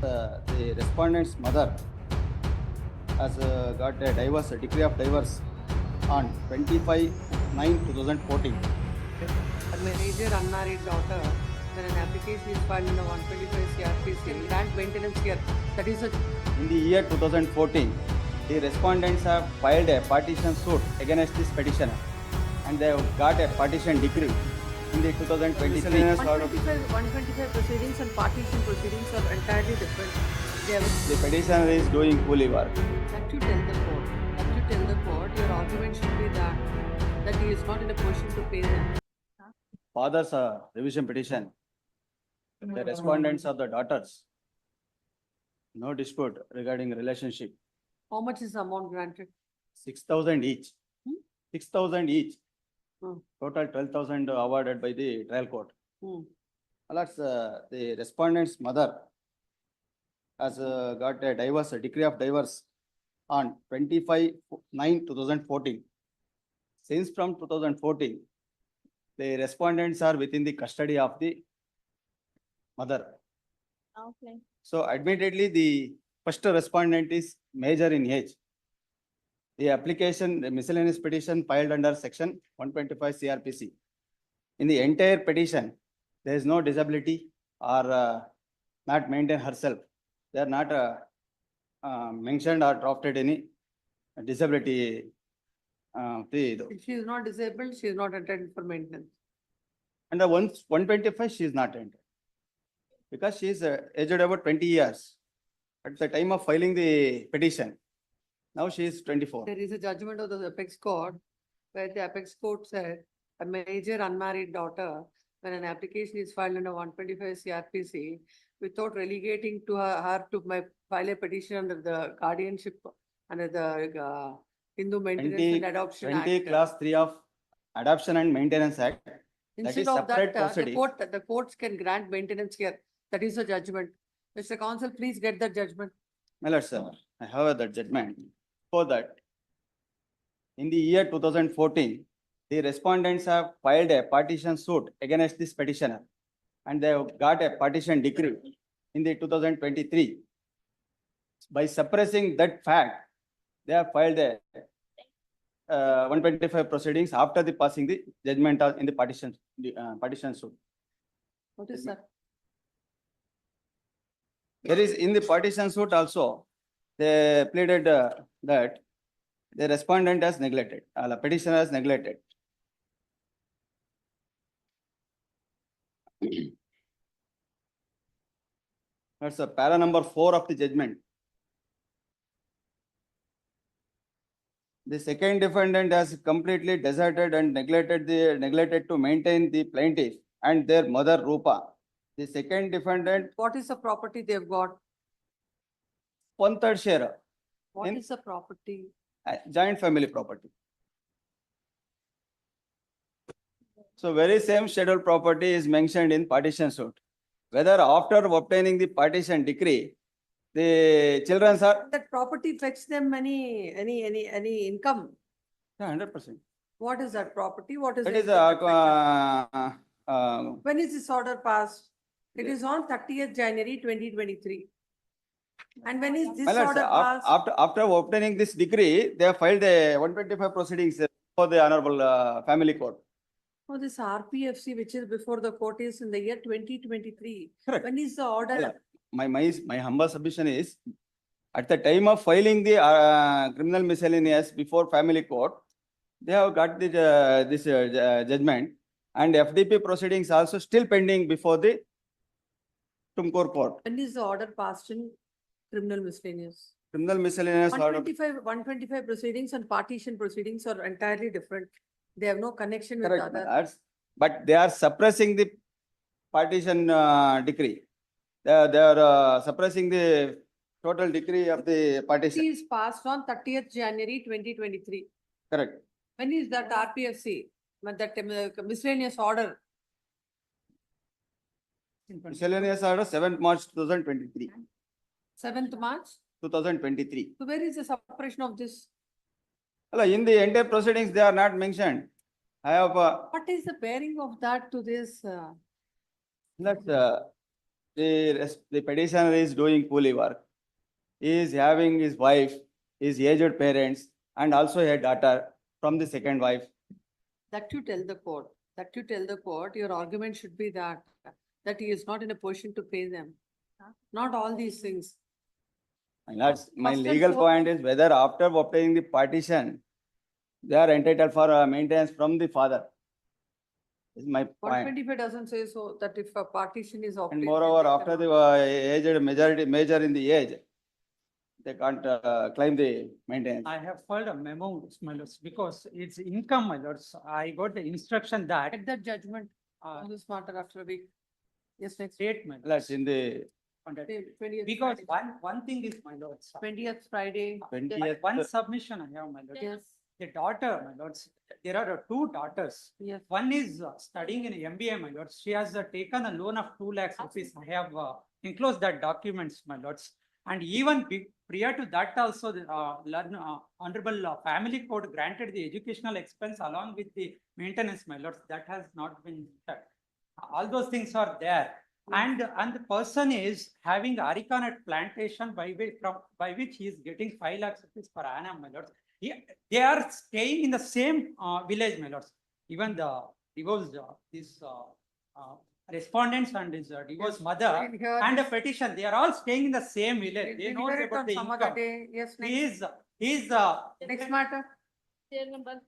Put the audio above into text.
The respondent's mother has got a divorce, a decree of divorce on 25/9/2014. A major unmarried daughter, when an application is filed in the 125 CRPC, grant maintenance here. That is a In the year 2014, the respondents have filed a partition suit against this petitioner, and they have got a partition decree in the 2023. 125 proceedings and partition proceedings are entirely different. They have The petitioner is doing coolie work. that you tell the court. That you tell the court, your argument should be that he is not in a position to pay them. Father's revision petition. The respondents are the daughters. No dispute regarding relationship. How much is the amount granted? 6,000 each. Hmm? 6,000 each. Hmm. Total 12,000 awarded by the trial court. Hmm. Alas, the respondent's mother has got a divorce, a decree of divorce on 25/9/2014. Since from 2014, the respondents are within the custody of the mother. Okay. So admittedly, the first respondent is major in age. The application, the miscellaneous petition filed under section 125 CRPC. In the entire petition, there is no disability or not maintain herself. They are not mentioned or drafted any disability. If she is not disabled, she is not entitled for maintenance. Under 125, she is not entered. Because she is aged about 20 years at the time of filing the petition. Now she is 24. There is a judgment of the apex court where the apex court said a major unmarried daughter, when an application is filed under 125 CRPC, without relegating to her to file a petition under the guardianship, under the Hindu Maintenance 20 and Adoption 20 Act. class 3 of Adoption and Maintenance Act. Instead is of separate that, proceeding. the courts can grant maintenance here. That is a judgment. Mr. Counsel, please get the judgment. My lord, sir, I have that judgment. For that, in the year 2014, the respondents have filed a partition suit against this petitioner, and they have got a partition decree in the 2023. By suppressing that fact, they have filed a 125 proceedings after the passing the judgment in the partition suit. What is that? There is in the partition suit also, they pleaded that the respondent has neglected, the petitioner has neglected. That's para number 4 of the judgment. The second defendant has completely deserted and neglected to maintain the plaintiff and their mother Rupa. The second defendant, What is the property they've got? 1/3 share, What In- is the property? joint family property. So very same scheduled property is mentioned in partition suit. Whether after obtaining the partition decree, the children are That property fetch them any income? 100%. What is that property? What is That it is that fetches? When is this order passed? It is on 30th January 2023. And when is this my lord, order sir, passed? after obtaining this decree, they have filed a 125 proceedings for the honorable family court. Oh, this RPFC, which is before the court, is in the year 2023. Correct. When is the order? My humble submission is, at the time of filing the criminal miscellaneous before family court, they have got the this judgment, and FDP proceedings also still pending before the Tumkur court. When is the order passed in criminal miscellaneous? Criminal miscellaneous order. 125 proceedings and partition proceedings are entirely different. They have no connection with Correct, my other. lords. But they are suppressing the partition decree. They are suppressing the total decree of the It partition. is passed on 30th January 2023. Correct. When is that RPFC? That miscellaneous order? Miscellaneous order 7th March 2023. 7th March? 2023. So where is the suppression of this? In the entire proceedings, they are not mentioned. I have What is the bearing of that to this? that the petitioner is doing coolie work. He is having his wife, his aged parents, and also a daughter from the second wife. That you tell the court, your argument should be that he is not in a position to pay them. Not all these things. My lords, my First and legal point foremost- is whether after obtaining the partition, they are entitled for maintenance from the father. Is my One point. 25 doesn't say so, that if a partition is And obtained. moreover, they after cannot- the aged major in the age, they can't claim the maintenance. I have filed a memo, my lords, because it's income, my lords. I got the instruction that Get that judgment uh, on this matter after a week. Yes, next. state, my Lords, lords, in the on that. 20th Because Friday. one thing is, my lords, 20th Friday. 20th. one submission I have, my lords. Yes, The daughter, my lords, there are two daughters. yes. One is studying in MBA, my lords. She has taken a loan of 2 lakhs rupees. I have enclosed that documents, my lords. And even prior to that also, the Honorable Family Court granted the educational expense along with the maintenance, my lords. That has not been done. All those things are there. And the person is having Arikanat plantation by which he is getting 5 lakhs rupees per annum, my lords. They are staying in the same village, my lords. Even the divorced, respondents and his divorced mother We'll hear and a this. petition, they are all staying in the same village. They We'll know hear it about on the some other income. day. Yes, He next. is, Next matter. Chair number